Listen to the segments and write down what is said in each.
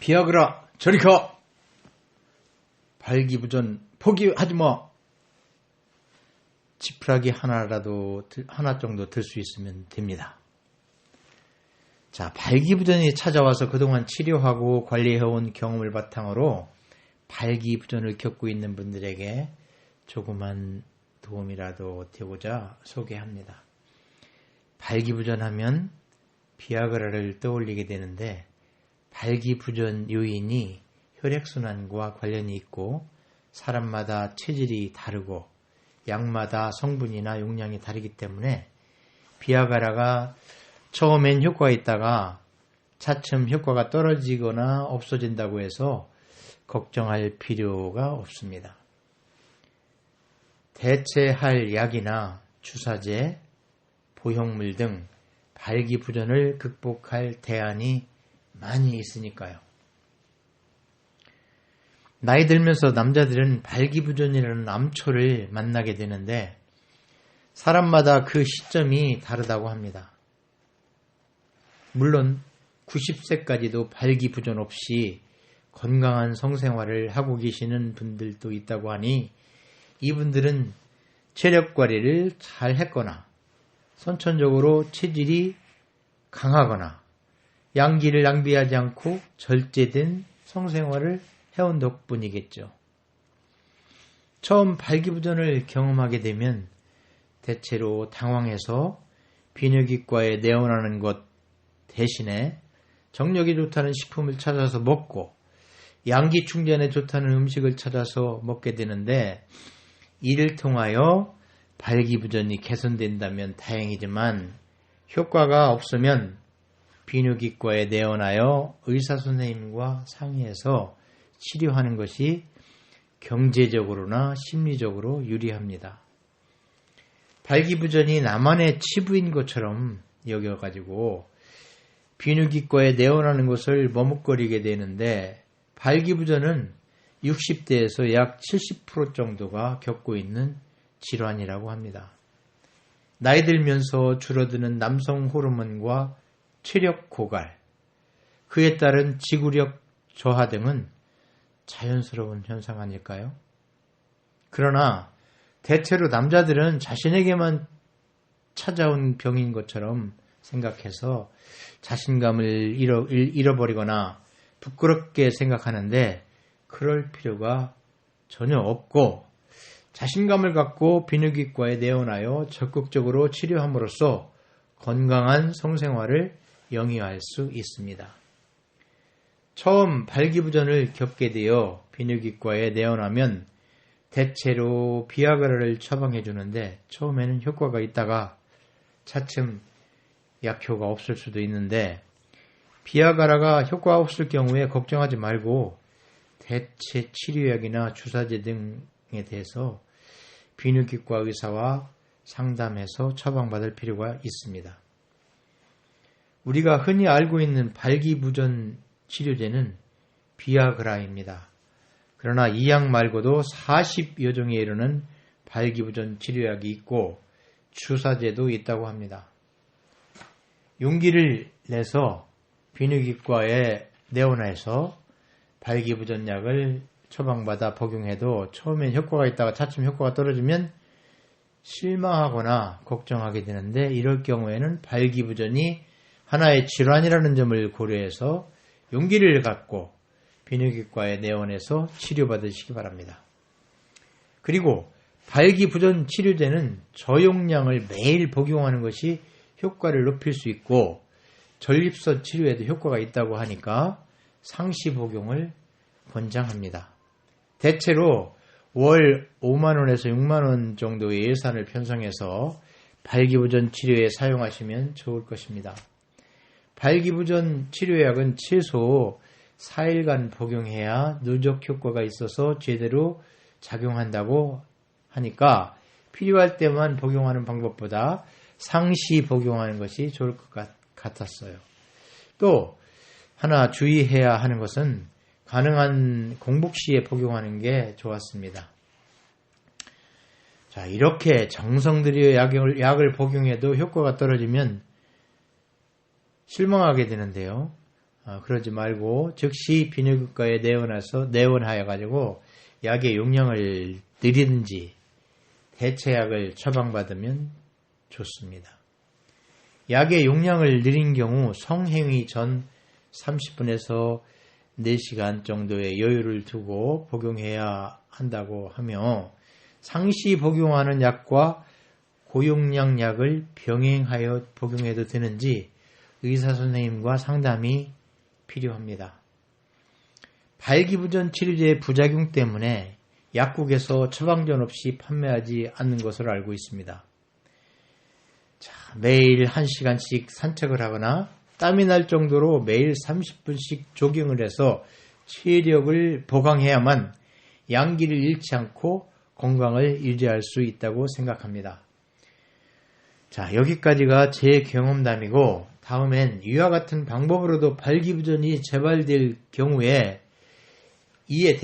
비아그라 저리 가! 발기부전 포기하지마! 지푸라기 하나 정도 들 수 있으면 됩니다. 자, 발기부전이 찾아와서 그동안 치료하고 관리해온 경험을 바탕으로 발기부전을 겪고 있는 분들에게 조그만 도움이라도 되고자 소개합니다. 발기부전하면 비아그라를 떠올리게 되는데 발기부전 요인이 혈액순환과 관련이 있고 사람마다 체질이 다르고 약마다 성분이나 용량이 다르기 때문에 비아그라가 처음엔 효과가 있다가 차츰 효과가 떨어지거나 없어진다고 해서 걱정할 필요가 없습니다. 대체할 약이나 주사제, 보형물 등 발기부전을 극복할 대안이 많이 있으니까요. 나이 들면서 남자들은 발기부전이라는 암초를 만나게 되는데 사람마다 그 시점이 다르다고 합니다. 물론 90세까지도 발기부전 없이 건강한 성생활을 하고 계시는 분들도 있다고 하니 이분들은 체력 관리를 잘 했거나 선천적으로 체질이 강하거나 양기를 낭비하지 않고 절제된 성생활을 해온 덕분이겠죠. 처음 발기부전을 경험하게 되면 대체로 당황해서 비뇨기과에 내원하는 것 대신에 정력이 좋다는 식품을 찾아서 먹고 양기 충전에 좋다는 음식을 찾아서 먹게 되는데 이를 통하여 발기부전이 개선된다면 다행이지만 효과가 없으면 비뇨기과에 내원하여 의사선생님과 상의해서 치료하는 것이 경제적으로나 심리적으로 유리합니다. 발기부전이 나만의 치부인 것처럼 여겨가지고 비뇨기과에 내원하는 것을 머뭇거리게 되는데 발기부전은 60대에서 약 70% 정도가 겪고 있는 질환이라고 합니다. 나이 들면서 줄어드는 남성 호르몬과 체력 고갈, 그에 따른 지구력 저하 등은 자연스러운 현상 아닐까요? 그러나 대체로 남자들은 자신에게만 찾아온 병인 것처럼 생각해서 자신감을 잃어버리거나 부끄럽게 생각하는데 그럴 필요가 전혀 없고 자신감을 갖고 비뇨기과에 내원하여 적극적으로 치료함으로써 건강한 성생활을 영위할 수 있습니다. 처음 발기부전을 겪게 되어 비뇨기과에 내원하면 대체로 비아그라를 처방해 주는데 처음에는 효과가 있다가 차츰 약효가 없을 수도 있는데 비아그라가 효과가 없을 경우에 걱정하지 말고 대체 치료약이나 주사제 등에 대해서 비뇨기과 의사와 상담해서 처방받을 필요가 있습니다. 우리가 흔히 알고 있는 발기부전 치료제는 비아그라입니다. 그러나 이 약 말고도 40여 종에 이르는 발기부전 치료약이 있고 주사제도 있다고 합니다. 용기를 내서 비뇨기과에 내원해서 발기부전 약을 처방받아 복용해도 처음엔 효과가 있다가 차츰 효과가 떨어지면 실망하거나 걱정하게 되는데 이럴 경우에는 발기부전이 하나의 질환이라는 점을 고려해서 용기를 갖고 비뇨기과에 내원해서 치료받으시기 바랍니다. 그리고 발기부전 치료제는 저용량을 매일 복용하는 것이 효과를 높일 수 있고 전립선 치료에도 효과가 있다고 하니까 상시 복용을 권장합니다. 대체로 월 5만원에서 6만원 정도의 예산을 편성해서 발기부전 치료에 사용하시면 좋을 것입니다. 발기부전 치료약은 최소 4일간 복용해야 누적 효과가 있어서 제대로 작용한다고 하니까 필요할 때만 복용하는 방법보다 상시 복용하는 것이 좋을 것 같았어요. 또 하나 주의해야 하는 것은 가능한 공복 시에 복용하는 게 좋았습니다. 자, 이렇게 정성 들여 약을 복용해도 효과가 떨어지면 실망하게 되는데요. 그러지 말고 즉시 비뇨기과에 내원하여 가지고 약의 용량을 늘리든지 대체약을 처방받으면 좋습니다. 약의 용량을 늘린 경우 성행위 전 30분에서 4시간 정도의 여유를 두고 복용해야 한다고 하며 상시 복용하는 약과 고용량 약을 병행하여 복용해도 되는지 의사 선생님과 상담이 필요합니다. 발기부전 치료제의 부작용 때문에 약국에서 처방전 없이 판매하지 않는 것으로 알고 있습니다. 매일 1시간씩 산책을 하거나 땀이 날 정도로 매일 30분씩 조깅을 해서 체력을 보강해야만 양기를 잃지 않고 건강을 유지할 수 있다고 생각합니다. 자, 여기까지가 제 경험담이고 다음엔 이와 같은 방법으로도 발기부전이 재발될 경우에 이에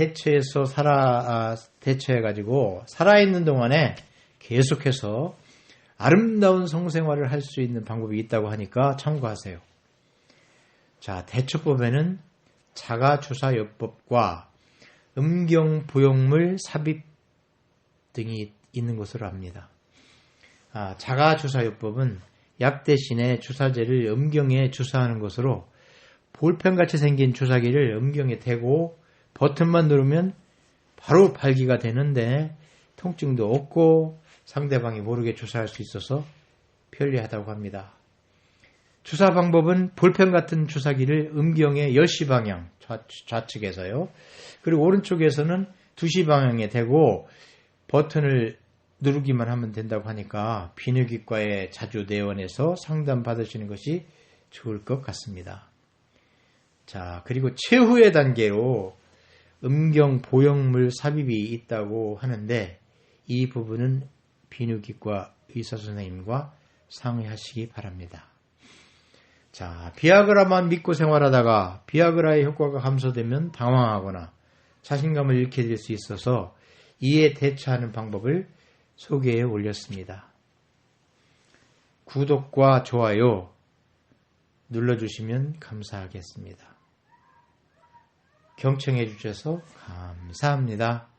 대처해가지고 살아있는 동안에 계속해서 아름다운 성생활을 할 수 있는 방법이 있다고 하니까 참고하세요. 자, 대처법에는 자가주사요법과 음경부용물 삽입 등이 있는 것으로 압니다. 자가주사요법은 약 대신에 주사제를 음경에 주사하는 것으로 볼펜같이 생긴 주사기를 음경에 대고 버튼만 누르면 바로 발기가 되는데 통증도 없고 상대방이 모르게 주사할 수 있어서 편리하다고 합니다. 주사 방법은 볼펜 같은 주사기를 음경의 10시 방향 좌측에서요. 그리고 오른쪽에서는 2시 방향에 대고 버튼을 누르기만 하면 된다고 하니까 비뇨기과에 자주 내원해서 상담 받으시는 것이 좋을 것 같습니다. 자, 그리고 최후의 단계로 음경 보형물 삽입이 있다고 하는데 이 부분은 비뇨기과 의사선생님과 상의하시기 바랍니다. 자, 비아그라만 믿고 생활하다가 비아그라의 효과가 감소되면 당황하거나 자신감을 잃게 될 수 있어서 이에 대처하는 방법을 소개해 올렸습니다. 구독과 좋아요 눌러주시면 감사하겠습니다. 경청해 주셔서 감사합니다.